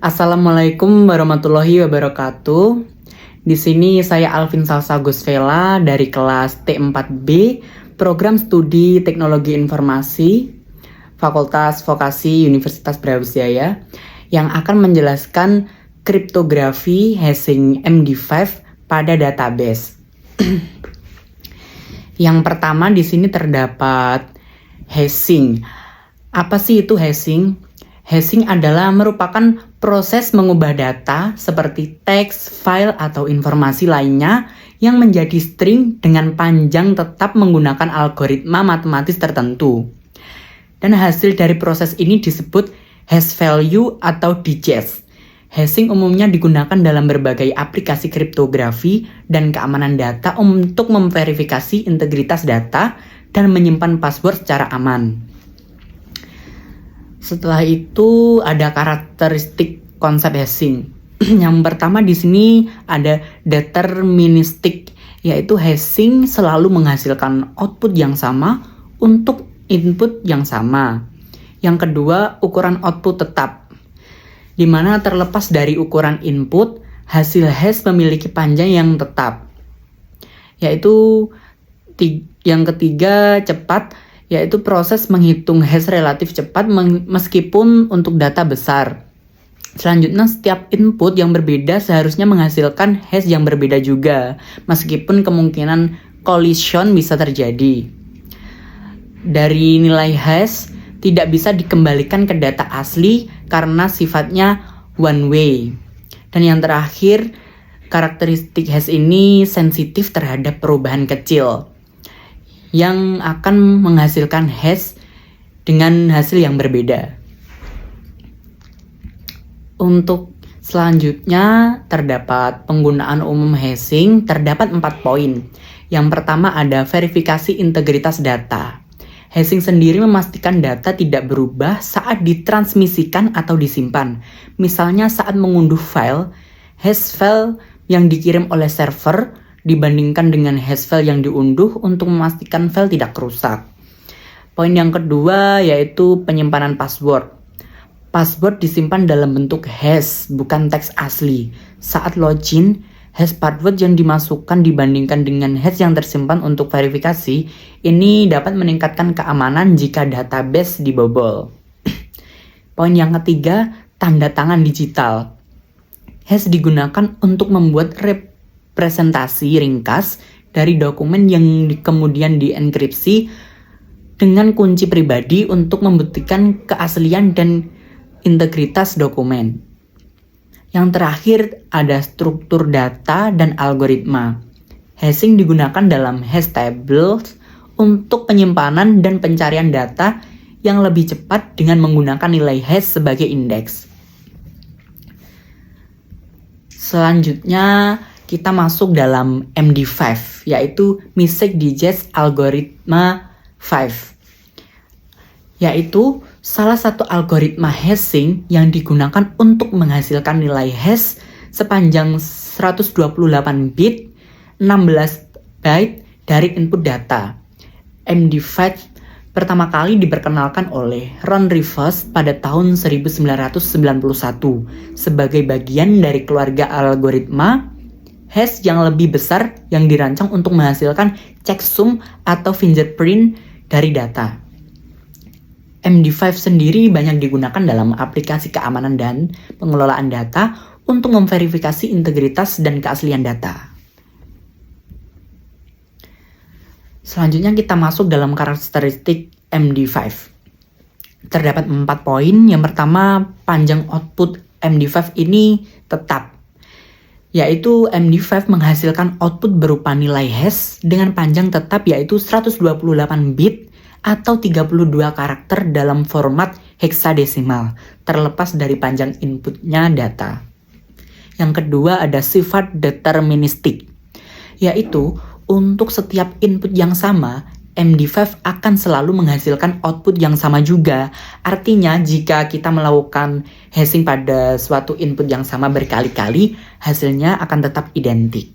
Assalamualaikum warahmatullahi wabarakatuh. Di sini saya Alvin Salsa Gusvela dari kelas T4B, Program Studi Teknologi Informasi, Fakultas Vokasi Universitas Brawijaya, yang akan menjelaskan kriptografi hashing MD5 pada database. Yang pertama di sini terdapat hashing. Apa sih itu hashing? Hashing adalah merupakan proses mengubah data seperti teks, file, atau informasi lainnya yang menjadi string dengan panjang tetap menggunakan algoritma matematis tertentu. Dan hasil dari proses ini disebut hash value atau digest. Hashing umumnya digunakan dalam berbagai aplikasi kriptografi dan keamanan data untuk memverifikasi integritas data dan menyimpan password secara aman. Setelah itu ada karakteristik konsep hashing. Yang pertama di sini ada deterministik, yaitu hashing selalu menghasilkan output yang sama untuk input yang sama. Yang kedua, ukuran output tetap, di mana terlepas dari ukuran input, hasil hash memiliki panjang yang tetap. Yaitu yang ketiga, cepat, yaitu proses menghitung hash relatif cepat meskipun untuk data besar. Selanjutnya, setiap input yang berbeda seharusnya menghasilkan hash yang berbeda juga, meskipun kemungkinan collision bisa terjadi. Dari nilai hash tidak bisa dikembalikan ke data asli karena sifatnya one way. Dan yang terakhir, karakteristik hash ini sensitif terhadap perubahan kecil yang akan menghasilkan hash dengan hasil yang berbeda. Untuk selanjutnya terdapat penggunaan umum hashing, terdapat 4 poin. Yang pertama ada verifikasi integritas data. Hashing sendiri memastikan data tidak berubah saat ditransmisikan atau disimpan. Misalnya saat mengunduh file, hash file yang dikirim oleh server dibandingkan dengan hash file yang diunduh untuk memastikan file tidak rusak. Poin yang kedua yaitu penyimpanan password. Password disimpan dalam bentuk hash, bukan teks asli. Saat login, hash password yang dimasukkan dibandingkan dengan hash yang tersimpan untuk verifikasi, ini dapat meningkatkan keamanan jika database dibobol. Poin yang ketiga, tanda tangan digital. Hash digunakan untuk membuat representasi ringkas dari dokumen yang kemudian dienkripsi dengan kunci pribadi untuk membuktikan keaslian dan integritas dokumen. Yang terakhir ada struktur data dan algoritma. Hashing digunakan dalam hash tables untuk penyimpanan dan pencarian data yang lebih cepat dengan menggunakan nilai hash sebagai indeks. Selanjutnya kita masuk dalam MD5, yaitu Mistake Digest Algoritma 5. Yaitu salah satu algoritma hashing yang digunakan untuk menghasilkan nilai hash sepanjang 128 bit, 16 byte dari input data. MD5 pertama kali diperkenalkan oleh Ron Rivers pada tahun 1991 sebagai bagian dari keluarga algoritma hash yang lebih besar yang dirancang untuk menghasilkan checksum atau fingerprint dari data. MD5 sendiri banyak digunakan dalam aplikasi keamanan dan pengelolaan data untuk memverifikasi integritas dan keaslian data. Selanjutnya kita masuk dalam karakteristik MD5. Terdapat 4 poin. Yang pertama, panjang output MD5 ini tetap, yaitu MD5 menghasilkan output berupa nilai hash dengan panjang tetap yaitu 128 bit atau 32 karakter dalam format heksadesimal, terlepas dari panjang inputnya data. Yang kedua ada sifat deterministik, yaitu untuk setiap input yang sama, MD5 akan selalu menghasilkan output yang sama juga. Artinya jika kita melakukan hashing pada suatu input yang sama berkali-kali, hasilnya akan tetap identik.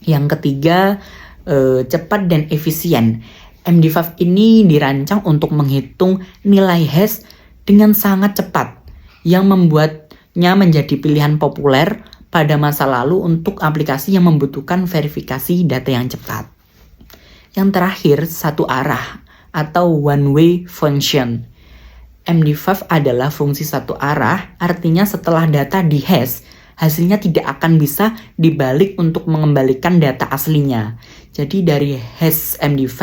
Yang ketiga, cepat dan efisien. MD5 ini dirancang untuk menghitung nilai hash dengan sangat cepat, yang membuat MD5-nya menjadi pilihan populer pada masa lalu untuk aplikasi yang membutuhkan verifikasi data yang cepat. Yang terakhir, satu arah atau one-way function. MD5 adalah fungsi satu arah, artinya setelah data dihash, hasilnya tidak akan bisa dibalik untuk mengembalikan data aslinya. Jadi dari hash MD5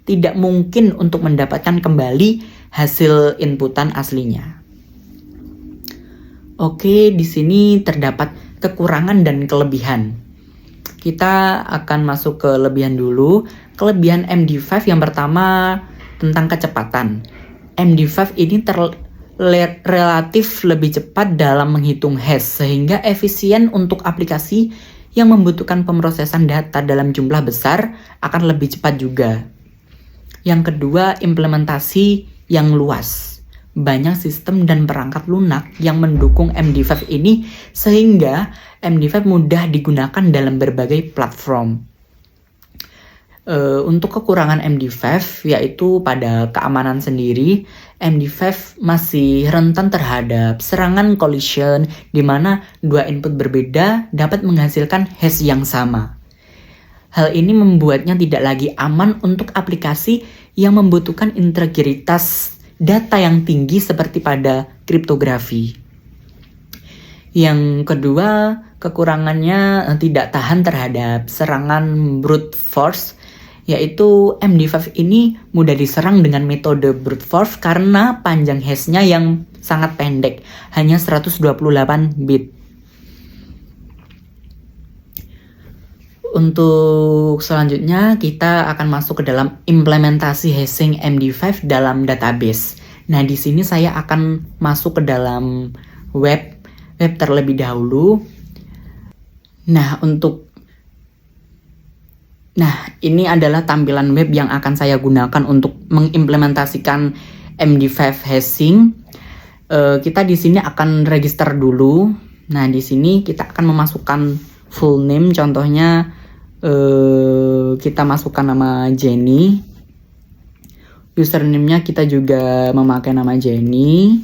tidak mungkin untuk mendapatkan kembali hasil inputan aslinya. Oke, di sini terdapat kekurangan dan kelebihan. Kita akan masuk ke kelebihan dulu. Kelebihan MD5 yang pertama tentang kecepatan. MD5 ini relatif lebih cepat dalam menghitung hash, sehingga efisien untuk aplikasi yang membutuhkan pemrosesan data dalam jumlah besar akan lebih cepat juga. Yang kedua, implementasi yang luas. Banyak sistem dan perangkat lunak yang mendukung MD5 ini, sehingga MD5 mudah digunakan dalam berbagai platform. Untuk kekurangan MD5 yaitu pada keamanan sendiri, MD5 masih rentan terhadap serangan collision di mana dua input berbeda dapat menghasilkan hash yang sama. Hal ini membuatnya tidak lagi aman untuk aplikasi yang membutuhkan integritas data yang tinggi seperti pada kriptografi. Yang kedua, kekurangannya tidak tahan terhadap serangan brute force, yaitu MD5 ini mudah diserang dengan metode brute force karena panjang hash-nya yang sangat pendek, hanya 128 bit. Untuk selanjutnya kita akan masuk ke dalam implementasi hashing MD5 dalam database. Nah, di sini saya akan masuk ke dalam web terlebih dahulu. Nah, ini adalah tampilan web yang akan saya gunakan untuk mengimplementasikan MD5 hashing. Kita di sini akan register dulu. Nah, di sini kita akan memasukkan full name. Contohnya kita masukkan nama Jenny. Username-nya kita juga memakai nama Jenny.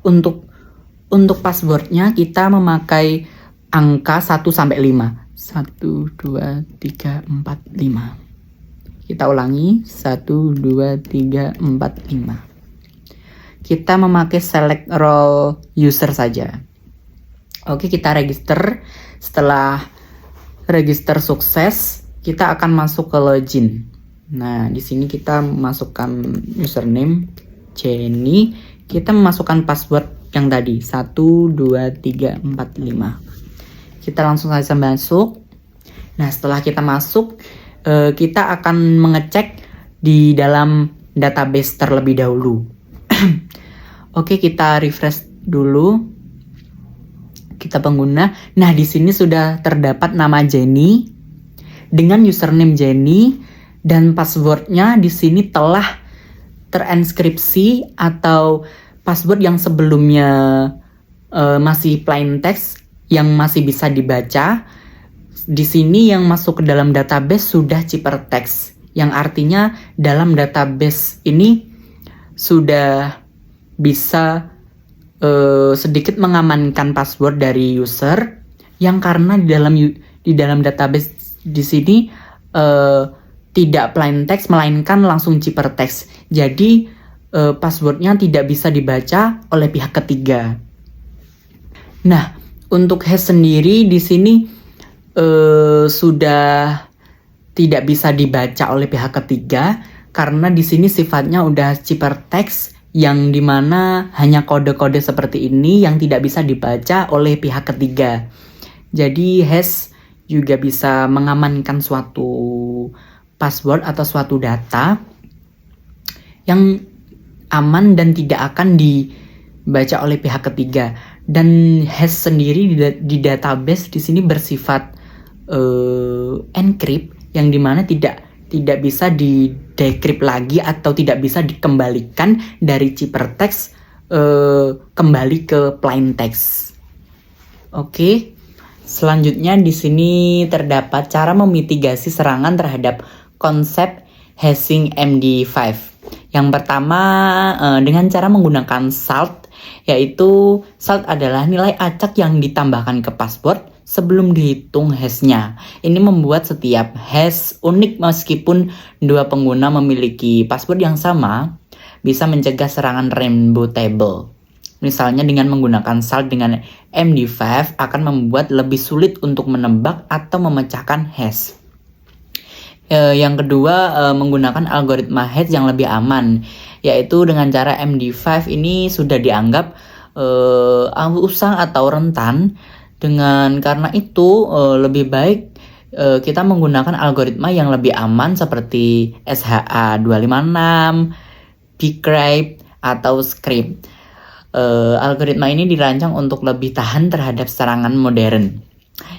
Untuk password-nya kita memakai angka 1 sampai 5. 1, 2, 3, 4, 5. Kita ulangi, 1, 2, 3, 4, 5. Kita memakai select role user saja. Oke, kita register. Setelah register sukses, kita akan masuk ke login. Nah, di sini kita masukkan username Jenny. Kita memasukkan password yang tadi, 1, 2, 3, 4, 5. Kita langsung saja masuk. Nah, setelah kita masuk, kita akan mengecek di dalam database terlebih dahulu. Oke, kita refresh dulu. Kita pengguna. Nah, di sini sudah terdapat nama Jenny dengan username Jenny dan passwordnya di sini telah terenskripsi atau password yang sebelumnya masih plain text yang masih bisa dibaca. Di sini yang masuk ke dalam database sudah ciphertext, yang artinya dalam database ini sudah bisa sedikit mengamankan password dari user, yang karena di dalam database di sini tidak plain text melainkan langsung ciphertext. Jadi passwordnya tidak bisa dibaca oleh pihak ketiga. Nah, untuk hash sendiri di sini sudah tidak bisa dibaca oleh pihak ketiga karena di sini sifatnya udah ciphertext yang dimana hanya kode-kode seperti ini yang tidak bisa dibaca oleh pihak ketiga. Jadi hash juga bisa mengamankan suatu password atau suatu data yang aman dan tidak akan dibaca oleh pihak ketiga. Dan hash sendiri di database di sini bersifat encrypt, yang dimana tidak bisa di-decrypt lagi atau tidak bisa dikembalikan dari ciphertext kembali ke plain text. Oke. Selanjutnya di sini terdapat cara memitigasi serangan terhadap konsep hashing MD5. Yang pertama dengan cara menggunakan salt. yaitu salt adalah nilai acak yang ditambahkan ke password sebelum dihitung hash-nya. Ini membuat setiap hash unik meskipun dua pengguna memiliki password yang sama, bisa mencegah serangan rainbow table. Misalnya dengan menggunakan salt dengan MD5 akan membuat lebih sulit untuk menebak atau memecahkan hash. Yang kedua, menggunakan algoritma hash yang lebih aman, yaitu dengan cara MD5 ini sudah dianggap usang atau rentan. Karena itu lebih baik kita menggunakan algoritma yang lebih aman seperti SHA-256, Bcrypt, atau Scrypt. Algoritma ini dirancang untuk lebih tahan terhadap serangan modern.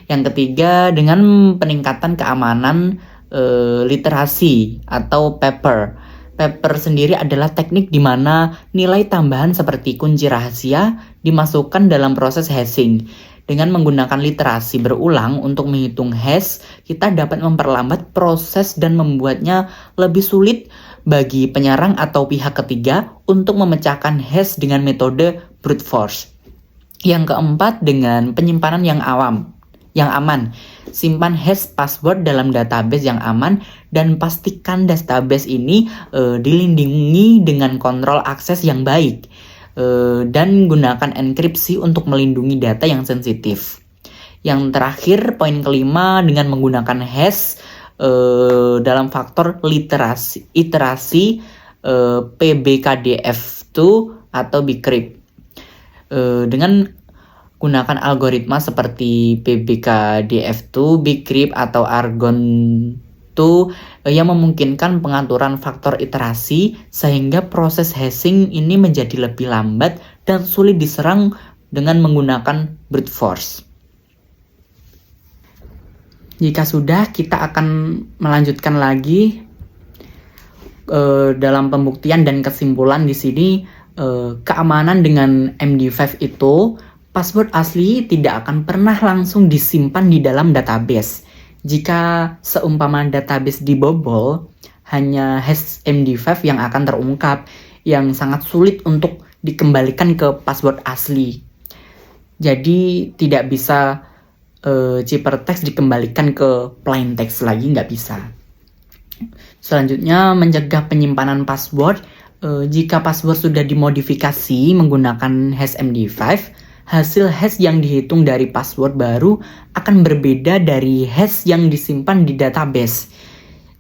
Yang ketiga, dengan peningkatan keamanan literasi atau paper. Paper sendiri adalah teknik di mana nilai tambahan seperti kunci rahasia dimasukkan dalam proses hashing. Dengan menggunakan literasi berulang untuk menghitung hash, kita dapat memperlambat proses dan membuatnya lebih sulit bagi penyerang atau pihak ketiga untuk memecahkan hash dengan metode brute force. Yang keempat, dengan penyimpanan yang aman. Simpan hash password dalam database yang aman dan pastikan database ini dilindungi dengan kontrol akses yang baik. Dan gunakan enkripsi untuk melindungi data yang sensitif. Yang terakhir, poin kelima, dengan menggunakan hash dalam faktor iterasi PBKDF2 atau Bcrypt. Dengan gunakan algoritma seperti PBKDF2, Bcrypt, atau Argon2 yang memungkinkan pengaturan faktor iterasi sehingga proses hashing ini menjadi lebih lambat dan sulit diserang dengan menggunakan brute force. Jika sudah, kita akan melanjutkan lagi dalam pembuktian dan kesimpulan di sini. Keamanan dengan MD5 itu, password asli tidak akan pernah langsung disimpan di dalam database. Jika seumpama database dibobol, hanya hash MD5 yang akan terungkap, yang sangat sulit untuk dikembalikan ke password asli. Jadi tidak bisa ciphertext dikembalikan ke plain text lagi, nggak bisa. Selanjutnya, mencegah penyimpanan password. Jika password sudah dimodifikasi menggunakan hash MD5, hasil hash yang dihitung dari password baru akan berbeda dari hash yang disimpan di database.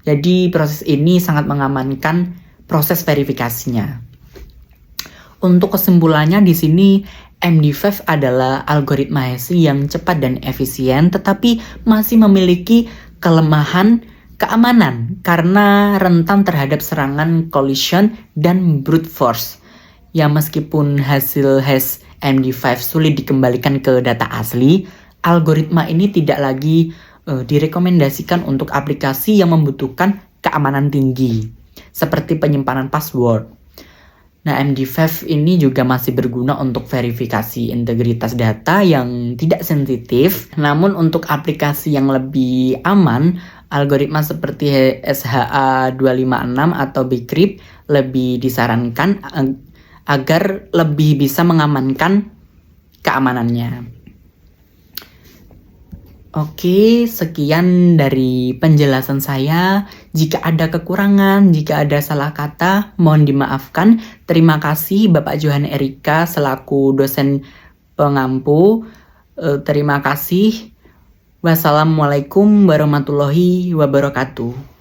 Jadi proses ini sangat mengamankan proses verifikasinya. Untuk kesimpulannya di sini, MD5 adalah algoritma hashing yang cepat dan efisien, tetapi masih memiliki kelemahan keamanan karena rentan terhadap serangan collision dan brute force. Ya, meskipun hasil hash MD5 sulit dikembalikan ke data asli, algoritma ini tidak lagi direkomendasikan untuk aplikasi yang membutuhkan keamanan tinggi, seperti penyimpanan password. Nah, MD5 ini juga masih berguna untuk verifikasi integritas data yang tidak sensitif. Namun untuk aplikasi yang lebih aman, algoritma seperti SHA-256 atau Bcrypt lebih disarankan agar lebih bisa mengamankan keamanannya. Oke, sekian dari penjelasan saya. Jika ada kekurangan, jika ada salah kata, mohon dimaafkan. Terima kasih Bapak Johan Erika selaku dosen pengampu. Terima kasih. Wassalamualaikum warahmatullahi wabarakatuh.